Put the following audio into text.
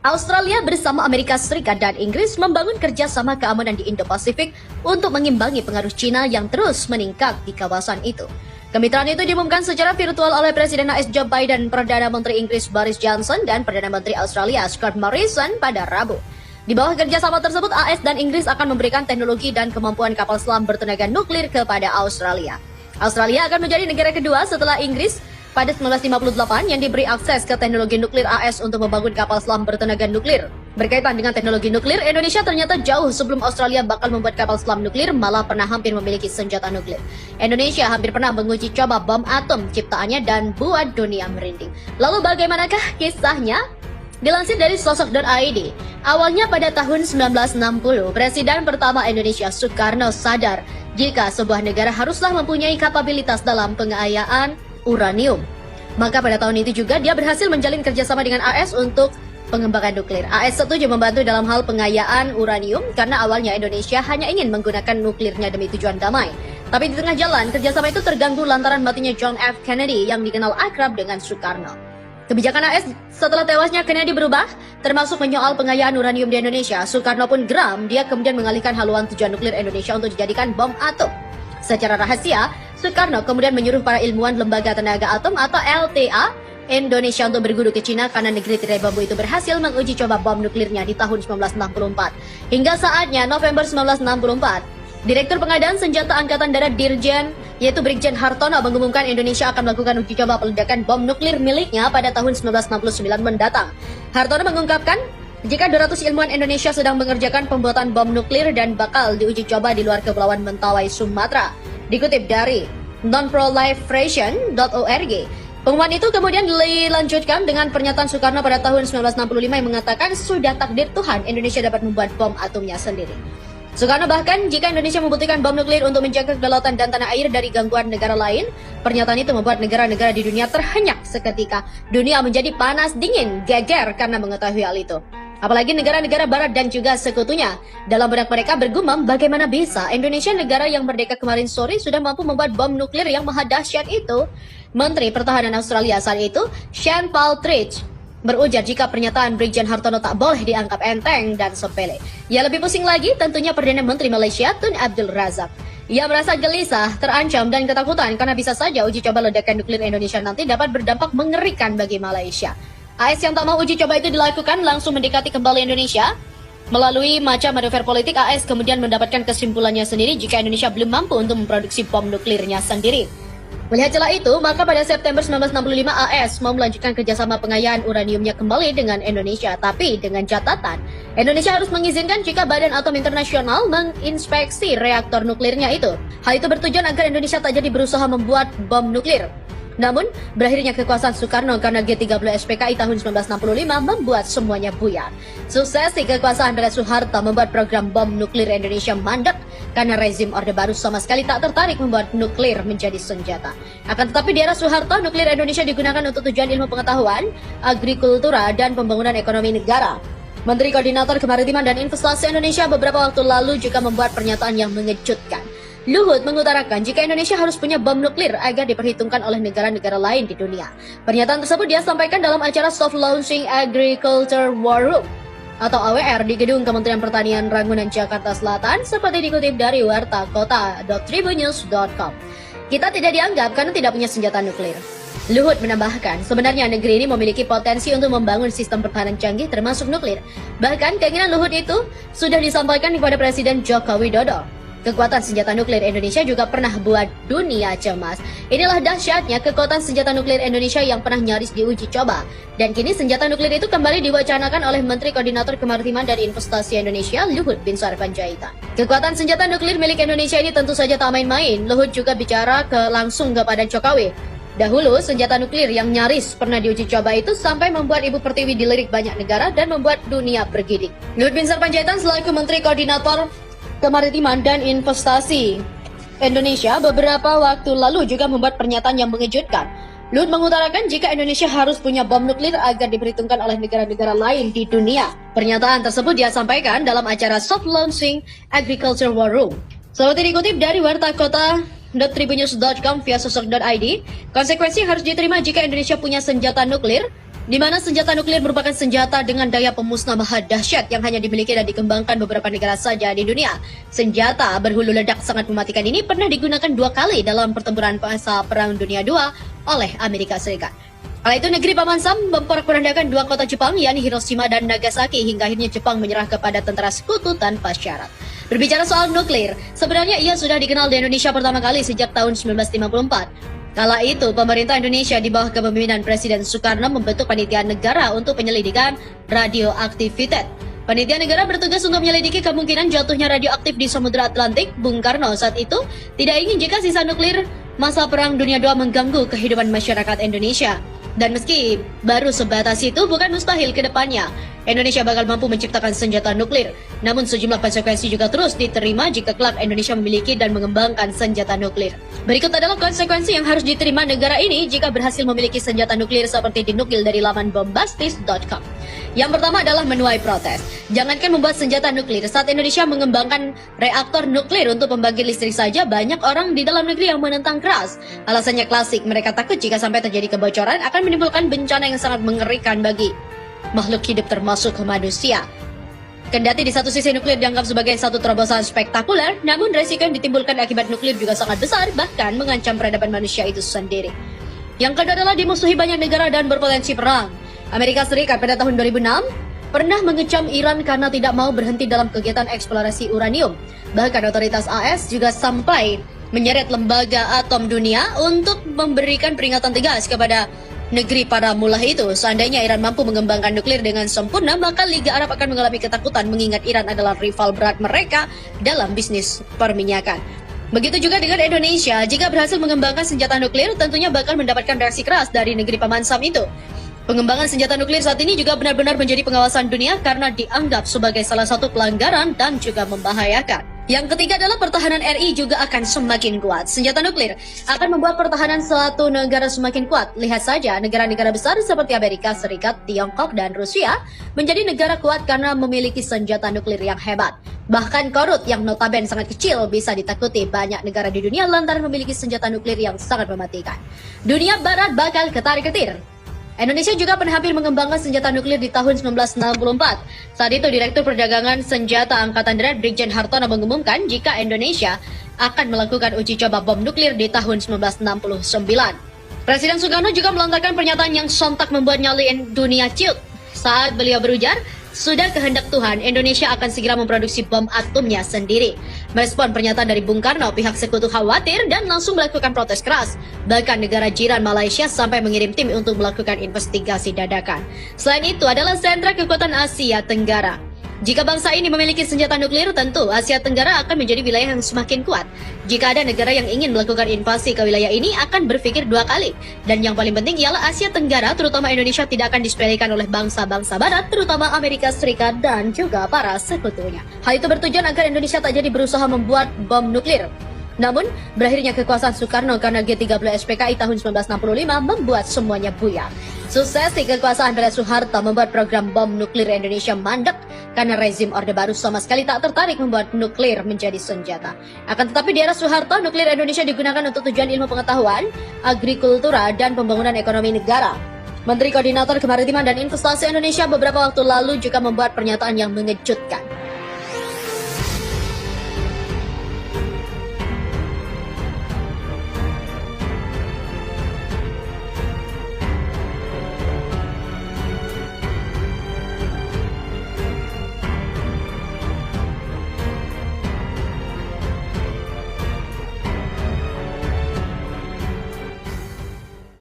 Australia bersama Amerika Serikat dan Inggris membangun kerjasama keamanan di Indo-Pasifik untuk mengimbangi pengaruh China yang terus meningkat di kawasan itu. Kemitraan itu diumumkan secara virtual oleh Presiden AS Joe Biden, Perdana Menteri Inggris Boris Johnson, dan Perdana Menteri Australia Scott Morrison pada Rabu. Di bawah kerjasama tersebut, AS dan Inggris akan memberikan teknologi dan kemampuan kapal selam bertenaga nuklir kepada Australia. Australia akan menjadi negara kedua setelah Inggris pada 1958 yang diberi akses ke teknologi nuklir AS untuk membangun kapal selam bertenaga nuklir. Berkaitan dengan teknologi nuklir, Indonesia ternyata jauh sebelum Australia bakal membuat kapal selam nuklir, malah pernah hampir memiliki senjata nuklir. Indonesia hampir pernah menguji coba bom atom ciptaannya dan buat dunia merinding. Lalu bagaimanakah kisahnya? Dilansir dari sosok.id, awalnya pada tahun 1960, Presiden pertama Indonesia Soekarno sadar jika sebuah negara haruslah mempunyai kapabilitas dalam pengayaan uranium. Maka pada tahun itu juga dia berhasil menjalin kerjasama dengan AS untuk pengembangan nuklir. AS setuju membantu dalam hal pengayaan uranium karena awalnya Indonesia hanya ingin menggunakan nuklirnya demi tujuan damai. Tapi di tengah jalan, kerjasama itu terganggu lantaran matinya John F. Kennedy yang dikenal akrab dengan Soekarno. Kebijakan AS setelah tewasnya Kennedy berubah, termasuk menyoal pengayaan uranium di Indonesia. Soekarno pun geram, dia kemudian mengalihkan haluan tujuan nuklir Indonesia untuk dijadikan bom atom. Secara rahasia, Soekarno kemudian menyuruh para ilmuwan Lembaga Tenaga Atom atau LTA Indonesia untuk berguru ke Cina karena negeri tirai bambu itu berhasil menguji coba bom nuklirnya di tahun 1964. Hingga saatnya November 1964, Direktur Pengadaan Senjata Angkatan Darat Dirjen, yaitu Brigjen Hartono, mengumumkan Indonesia akan melakukan uji coba peledakan bom nuklir miliknya pada tahun 1969 mendatang. Hartono mengungkapkan, jika 200 ilmuwan Indonesia sedang mengerjakan pembuatan bom nuklir dan bakal diuji coba di luar Kepulauan Mentawai, Sumatera. Dikutip dari nonproliferation.org, pengumuman itu kemudian dilanjutkan dengan pernyataan Soekarno pada tahun 1965 yang mengatakan sudah takdir Tuhan Indonesia dapat membuat bom atomnya sendiri. Soekarno bahkan, jika Indonesia membutuhkan bom nuklir untuk menjaga kedaulatan dan tanah air dari gangguan negara lain, pernyataan itu membuat negara-negara di dunia terhenyak seketika. Dunia menjadi panas dingin, geger karena mengetahui hal itu. Apalagi negara-negara barat dan juga sekutunya. Dalam benak mereka bergumam, bagaimana bisa Indonesia, negara yang merdeka kemarin sore, sudah mampu membuat bom nuklir yang maha dahsyat itu? Menteri Pertahanan Australia saat itu, Shane Partridge, berujar jika pernyataan Brigjen Hartono tak boleh dianggap enteng dan sepele. Ya lebih pusing lagi tentunya Perdana Menteri Malaysia Tun Abdul Razak. Ia merasa gelisah, terancam dan ketakutan karena bisa saja uji coba ledakan nuklir Indonesia nanti dapat berdampak mengerikan bagi Malaysia. AS yang tak mau uji coba itu dilakukan langsung mendekati kembali Indonesia. Melalui macam manuver politik, AS kemudian mendapatkan kesimpulannya sendiri jika Indonesia belum mampu untuk memproduksi bom nuklirnya sendiri. Melihat celah itu, maka pada September 1965 AS mau melanjutkan kerjasama pengayaan uraniumnya kembali dengan Indonesia. Tapi dengan catatan, Indonesia harus mengizinkan jika Badan Atom Internasional menginspeksi reaktor nuklirnya itu. Hal itu bertujuan agar Indonesia tak jadi berusaha membuat bom nuklir. Namun, berakhirnya kekuasaan Soekarno karena G30 SPKI tahun 1965 membuat semuanya buyar. Suksesi kekuasaan pada Soeharto membuat program bom nuklir Indonesia mandek karena rezim Orde Baru sama sekali tak tertarik membuat nuklir menjadi senjata. Akan tetapi di era Soeharto, nuklir Indonesia digunakan untuk tujuan ilmu pengetahuan, agrikultura, dan pembangunan ekonomi negara. Menteri Koordinator Kemaritiman dan Investasi Indonesia beberapa waktu lalu juga membuat pernyataan yang mengejutkan. Luhut mengutarakan jika Indonesia harus punya bom nuklir agar diperhitungkan oleh negara-negara lain di dunia. Pernyataan tersebut dia sampaikan dalam acara Soft Launching Agriculture War Room atau AWR di Gedung Kementerian Pertanian Ragunan, Jakarta Selatan, seperti dikutip dari wartakota.tribunnews.com. Kita tidak dianggap karena tidak punya senjata nuklir. Luhut menambahkan, sebenarnya negeri ini memiliki potensi untuk membangun sistem pertahanan canggih termasuk nuklir. Bahkan keinginan Luhut itu sudah disampaikan kepada Presiden Joko Widodo. Kekuatan senjata nuklir Indonesia juga pernah buat dunia cemas. Inilah dahsyatnya kekuatan senjata nuklir Indonesia yang pernah nyaris diuji coba. Dan kini senjata nuklir itu kembali diwacanakan oleh Menteri Koordinator Kemaritiman dan Investasi Indonesia, Luhut Binsar Panjaitan. Kekuatan senjata nuklir milik Indonesia ini tentu saja tak main-main. Luhut juga bicara langsung kepada Jokowi. Dahulu, senjata nuklir yang nyaris pernah diuji coba itu sampai membuat Ibu Pertiwi dilirik banyak negara dan membuat dunia bergidik. Luhut Binsar Panjaitan selaku Menteri Koordinator Kemaritiman dan Investasi Indonesia beberapa waktu lalu juga membuat pernyataan yang mengejutkan. Luhut mengutarakan jika Indonesia harus punya bom nuklir agar diperhitungkan oleh negara-negara lain di dunia. Pernyataan tersebut dia sampaikan dalam acara Soft Launching Agriculture War Room. Seperti dikutip dari wartakota.tribunnews.com via sosok.id, konsekuensi harus diterima jika Indonesia punya senjata nuklir. di mana senjata nuklir merupakan senjata dengan daya pemusnah maha dahsyat yang hanya dimiliki dan dikembangkan beberapa negara saja di dunia. Senjata berhulu ledak sangat mematikan ini pernah digunakan 2 kali dalam pertempuran masa Perang Dunia II oleh Amerika Serikat. Kala itu negeri Paman Sam memporak-porandakan 2 kota Jepang, yakni Hiroshima dan Nagasaki, hingga akhirnya Jepang menyerah kepada tentara sekutu tanpa syarat. Berbicara soal nuklir, sebenarnya ia sudah dikenal di Indonesia pertama kali sejak tahun 1954. Kala itu, pemerintah Indonesia di bawah kepemimpinan Presiden Soekarno membentuk Panitia Negara untuk penyelidikan radioaktivitas. Panitia Negara bertugas untuk menyelidiki kemungkinan jatuhnya radioaktif di Samudra Atlantik. Bung Karno saat itu tidak ingin jika sisa nuklir masa Perang Dunia II mengganggu kehidupan masyarakat Indonesia. Dan meski baru sebatas itu, bukan mustahil ke depannya Indonesia bakal mampu menciptakan senjata nuklir. Namun sejumlah konsekuensi juga terus diterima jika kelak Indonesia memiliki dan mengembangkan senjata nuklir. Berikut adalah konsekuensi yang harus diterima negara ini jika berhasil memiliki senjata nuklir seperti dinukil dari laman bombastis.com. Yang pertama adalah menuai protes. Jangankan membuat senjata nuklir, saat Indonesia mengembangkan reaktor nuklir untuk pembangkit listrik saja, banyak orang di dalam negeri yang menentang keras. Alasannya klasik, mereka takut jika sampai terjadi kebocoran akan menimbulkan bencana yang sangat mengerikan bagi makhluk hidup termasuk manusia. Kendati di satu sisi nuklir dianggap sebagai satu terobosan spektakuler, namun resiko yang ditimbulkan akibat nuklir juga sangat besar, bahkan mengancam peradaban manusia itu sendiri. Yang kedua adalah dimusuhi banyak negara dan berpotensi perang. Amerika Serikat pada tahun 2006 pernah mengecam Iran karena tidak mau berhenti dalam kegiatan eksplorasi uranium. Bahkan otoritas AS juga sampai menyeret lembaga atom dunia untuk memberikan peringatan tegas kepada negeri para mulah itu. Seandainya Iran mampu mengembangkan nuklir dengan sempurna, maka Liga Arab akan mengalami ketakutan mengingat Iran adalah rival berat mereka dalam bisnis perminyakan. Begitu juga dengan Indonesia, jika berhasil mengembangkan senjata nuklir, tentunya bakal mendapatkan reaksi keras dari negeri Paman Sam itu. Pengembangan senjata nuklir saat ini juga benar-benar menjadi pengawasan dunia karena dianggap sebagai salah satu pelanggaran dan juga membahayakan. Yang ketiga adalah pertahanan RI juga akan semakin kuat. Senjata nuklir akan membuat pertahanan suatu negara semakin kuat. Lihat saja negara-negara besar seperti Amerika Serikat, Tiongkok, dan Rusia menjadi negara kuat karena memiliki senjata nuklir yang hebat. Bahkan Korut yang notabene sangat kecil bisa ditakuti banyak negara di dunia lantaran memiliki senjata nuklir yang sangat mematikan. Dunia Barat bakal ketarik-ketir. Indonesia juga pernah hampir mengembangkan senjata nuklir di tahun 1964. Saat itu Direktur Perdagangan Senjata Angkatan Darat Brigjen Hartono mengumumkan jika Indonesia akan melakukan uji coba bom nuklir di tahun 1969. Presiden Soekarno juga melontarkan pernyataan yang sontak membuat nyali dunia ciut. Saat beliau berujar, sudah kehendak Tuhan, Indonesia akan segera memproduksi bom atomnya sendiri. Merespon pernyataan dari Bung Karno, pihak sekutu khawatir dan langsung melakukan protes keras. Bahkan negara jiran Malaysia sampai mengirim tim untuk melakukan investigasi dadakan. Selain itu adalah sentra kekuatan Asia Tenggara. Jika bangsa ini memiliki senjata nuklir, tentu Asia Tenggara akan menjadi wilayah yang semakin kuat. Jika ada negara yang ingin melakukan invasi ke wilayah ini, akan berpikir 2 kali. Dan yang paling penting ialah Asia Tenggara, terutama Indonesia, tidak akan disepelekan oleh bangsa-bangsa barat, terutama Amerika Serikat dan juga para sekutunya. Hal itu bertujuan agar Indonesia tak jadi berusaha membuat bom nuklir. Namun, berakhirnya kekuasaan Soekarno karena G30 SPKI tahun 1965 membuat semuanya buyar. Suksesi kekuasaan pada Soeharto membuat program bom nuklir Indonesia mandek karena rezim Orde Baru sama sekali tak tertarik membuat nuklir menjadi senjata. Akan tetapi di era Soeharto, nuklir Indonesia digunakan untuk tujuan ilmu pengetahuan, agrikultura, dan pembangunan ekonomi negara. Menteri Koordinator Kemaritiman dan Investasi Indonesia beberapa waktu lalu juga membuat pernyataan yang mengejutkan.